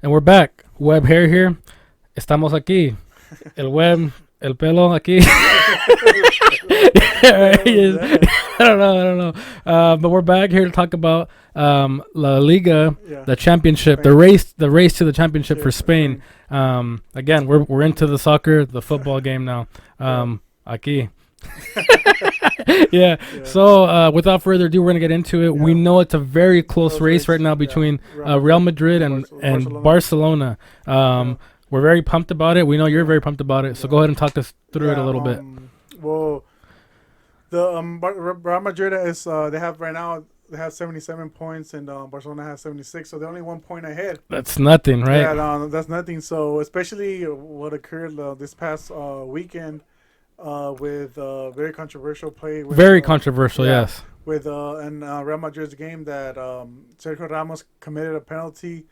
And we're back. Web hair here. Estamos aquí. El web, el pelo aquí. I don't know. But we're back here to talk about La Liga, the championship, Spain. the race to the championship for Spain. Again, we're into the soccer, the football game now. Aquí. yeah. So without further ado, we're gonna get into it. We know it's a very close race right now between Real Madrid and Barcelona. We're very pumped about it. We know you're very pumped about it. So go ahead and talk us through it a little bit. Well, the Real Madrid is they have 77 points and Barcelona has 76, so they're only 1 point ahead. That's nothing, right? Yeah, no, that's nothing. So especially what occurred this past weekend with very controversial play. With, controversial, yes. With Real Madrid's game that Sergio Ramos committed a penalty.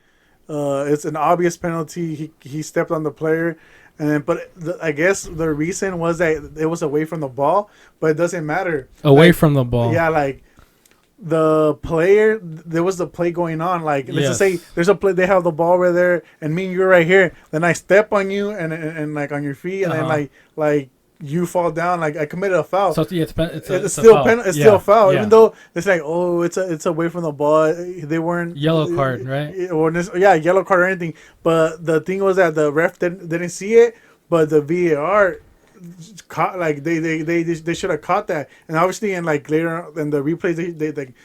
It's an obvious penalty. He stepped on the player, I guess the reason was that it was away from the ball, but it doesn't matter. Away from the ball. Yeah, like the player, there was the play going on. Like let's just say there's a play, they have the ball right there, and me and you're right here. Then I step on you and like on your feet, and then like you fall down. Like I committed a foul. So yeah, it's still a foul, even though it's like it's away from the ball. They weren't yellow card, right? Yellow card or anything. But the thing was that the ref didn't see it, but the VAR caught, like they should have caught that. And obviously, and like later in the replays,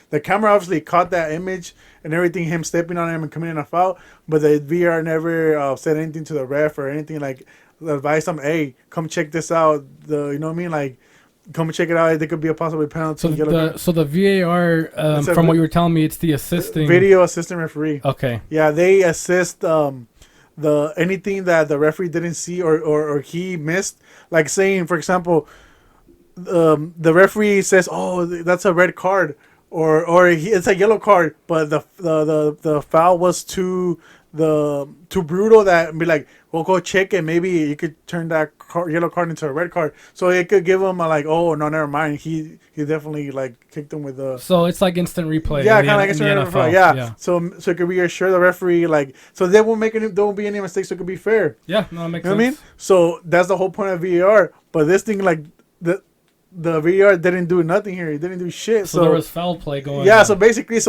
the camera obviously caught that image and everything, him stepping on him and committing a foul. But the VAR never said anything to the ref or anything, like advise them, hey, come check this out. You know what I mean? Like, come check it out. There could be a possible penalty. So the VAR, from what you were telling me, it's the assisting video assistant referee. Okay. Yeah, they assist the anything that the referee didn't see or he missed. Like saying, for example, the referee says, "Oh, that's a red card," or it's a yellow card, but the foul was too brutal that be like, we'll go check it. Maybe you could turn that yellow card into a red card. So it could give him oh no, never mind. He definitely like kicked him with the. So it's like instant replay. Yeah, kind of like instant replay. Yeah. So it could reassure the referee, like, so they won't there won't be any mistakes. So it could be fair. Yeah, no, it makes sense. You know what I mean? So that's the whole point of VAR. But this thing, like the VAR didn't do nothing here. He didn't do shit. So there was foul play going on. Yeah, so basically,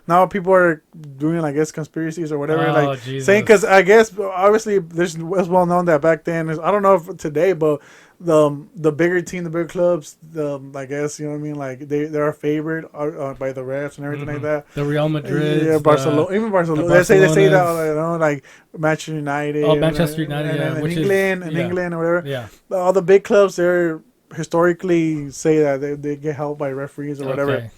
now people are doing, I guess, conspiracies or whatever. Saying, because I guess, obviously, it was well known that back then, I don't know if today, but the bigger team, the bigger clubs, I guess, you know what I mean? Like, they're favored by the refs and everything like that. The Real Madrid. Yeah, Barcelona. Even Barcelona. They say that, you know, like Manchester United. Oh, Manchester United, and England or whatever. Yeah. All the big clubs, they're historically say that they get helped by referees or whatever. Okay.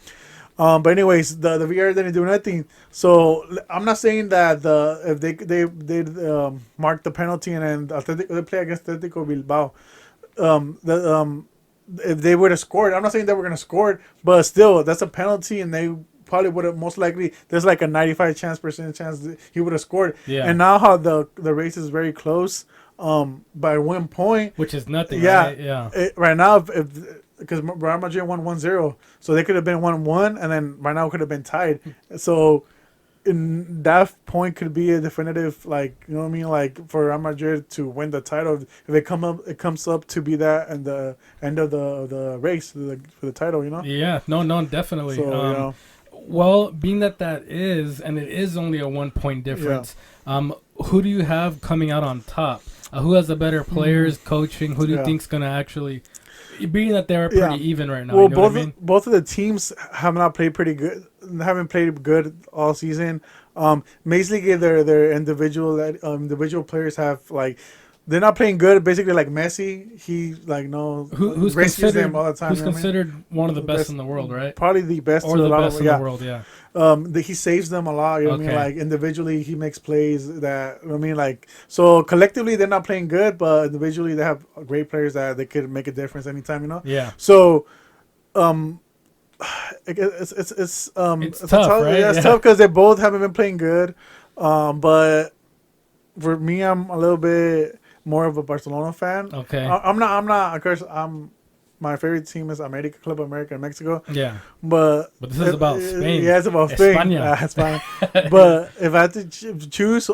But anyways, the VR didn't do nothing. So I'm not saying that if they mark the penalty and then they play against Atletico Bilbao, if they would have scored, I'm not saying they were gonna score, but still that's a penalty, and they probably would have most likely. There's like a 95% chance he would have scored. Yeah. And now how the race is very close. By 1 point, which is nothing. Yeah, right? Yeah. Right now, because Real Madrid won 1-0, so they could have been 1-1, and then right now it could have been tied. So, in that point, could be a definitive, like, you know what I mean, like for Real Madrid to win the title. If it comes up to be that and the end of the race for the title, you know. Yeah. No, definitely. So, you know. Well, being that is, and it is only a 1 point difference. Who do you have coming out on top? Who has the better players, coaching? Who do you think's gonna actually? Being that they're pretty even right now. Well, you know both of the teams have not played pretty good. Haven't played good all season. Basically, their individual players have they're not playing good. Basically, like Messi, he who's rescues them all the time. Who's considered one of the best in the world, right? Probably the best, or the best in the world. Yeah. He saves them a lot. You know what I mean? Like individually, he makes plays that, you know what I mean? Like, so collectively, they're not playing good, but individually, they have great players that they could make a difference anytime. You know? Yeah. So, it's tough, right? Yeah, it's tough because they both haven't been playing good. But for me, I'm a little bit more of a Barcelona fan. Okay. I'm not. Of course, my favorite team is America, Club America in Mexico. Yeah. But this is about Spain. Yeah, it's about Spain. España. España. But if I had to choose,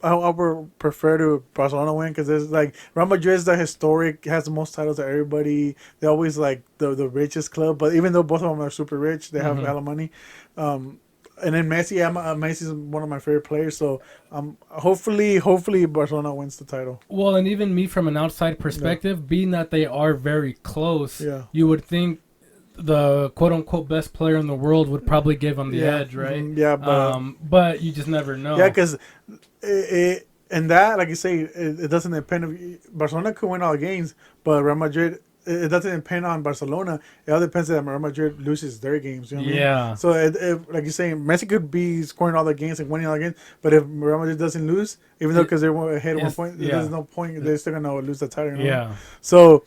I would prefer to Barcelona win because it's like Real Madrid is the historic, has the most titles of everybody. They're always like the richest club, but even though both of them are super rich, they have hella money. And then Messi, Messi's one of my favorite players. So hopefully Barcelona wins the title. Well, and even me from an outside perspective, being that they are very close, Yeah. you would think the quote unquote best player in the world would probably give them the edge, right? Yeah, but you just never know. yeah, because and that, like you say, it doesn't depend. Barcelona could win all the games, but Real Madrid, it doesn't depend on Barcelona. It all depends that Real Madrid loses their games. You know what I mean? So, like you're saying, Messi could be scoring all the games and winning all the games, but if Real Madrid doesn't lose, even though because they're ahead at 1 point, there's no point. They're still gonna lose the title. You know? Yeah. So,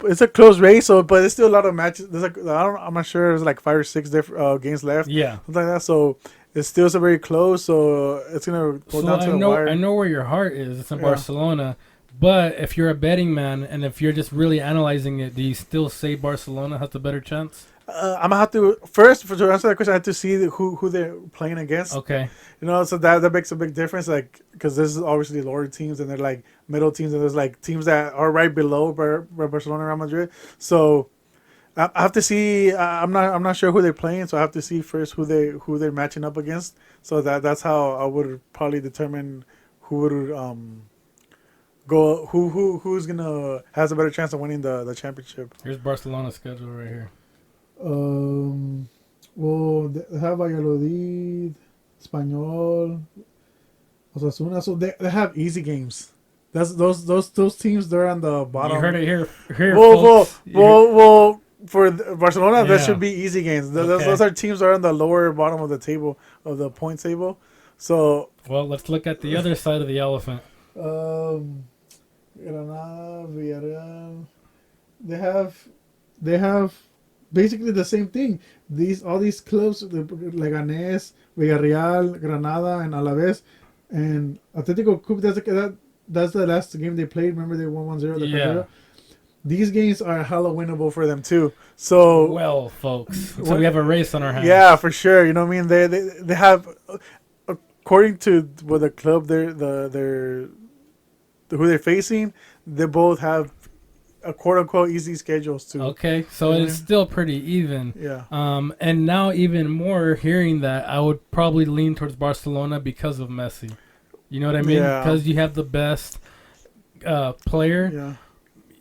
it's a close race. So, but there's still a lot of matches. There's like I'm not sure. There's like 5 or 6 different games left. Yeah. Something like that. So. It's still so very close, so it's gonna go down to the wire. I know where your heart is. It's in Barcelona, but if you're a betting man and if you're just really analyzing it, do you still say Barcelona has the better chance? I'm gonna have to first to answer that question. I have to see who they're playing against. Okay. You know, so that makes a big difference. Like, because this is obviously lower teams and they're like middle teams, and there's like teams that are right below Barcelona, Real Madrid. So. I have to see. I'm not sure who they're playing, so I have to see first who they're matching up against. So that's how I would probably determine who would go who's gonna has a better chance of winning the championship. Here's Barcelona's schedule right here. Well, they have Valladolid, Espanyol, Osasuna. So they have easy games. That's those teams. They're on the bottom. You heard it here. Well. For Barcelona, that should be easy games. Those are teams that are on the lower bottom of the table, of the point table. So, well, let's look at the other side of the elephant. Granada, Villarreal. They have basically the same thing. All these clubs, Leganés, Villarreal, Granada, and Alaves, and Atletico Club. That's the last game they played. Remember, they won 1-0. Yeah. These games are hella winnable for them too. So well, folks, so we have a race on our hands. Yeah, for sure. You know what I mean? They have, according to what the club who they're facing, they both have a quote unquote easy schedules too. Okay, so it's still pretty even. Yeah. And now even more hearing that, I would probably lean towards Barcelona because of Messi. You know what I mean? Yeah. Because you have the best player. Yeah.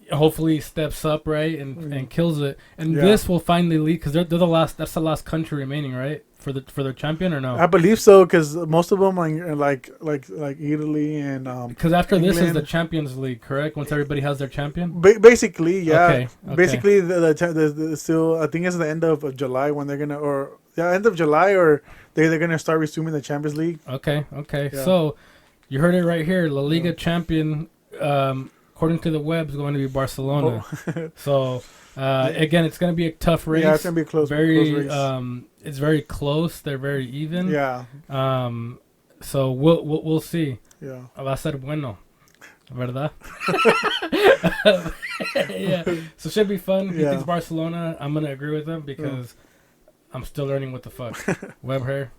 Hopefully he steps up, right, and kills it. And this will finally lead, because they're the last. That's the last country remaining, right, for their champion, or no? I believe so, because most of them are like Italy and because after England. this is the Champions League, correct? Once everybody has their champion. Basically, yeah. Okay. Basically, the still, I think it's the end of July when they're gonna, end of July, or they're gonna start resuming the Champions League. Okay. Yeah. So you heard it right here. La Liga champion. According to the web, is going to be Barcelona. So, again, it's going to be a tough race. Yeah, it's going to be a close race. It's very close. They're very even. Yeah. So we'll see. Yeah. Va a ser bueno, ¿verdad? Yeah. So should be fun. He thinks Barcelona. I'm going to agree with him because I'm still learning what the fuck. Web hair.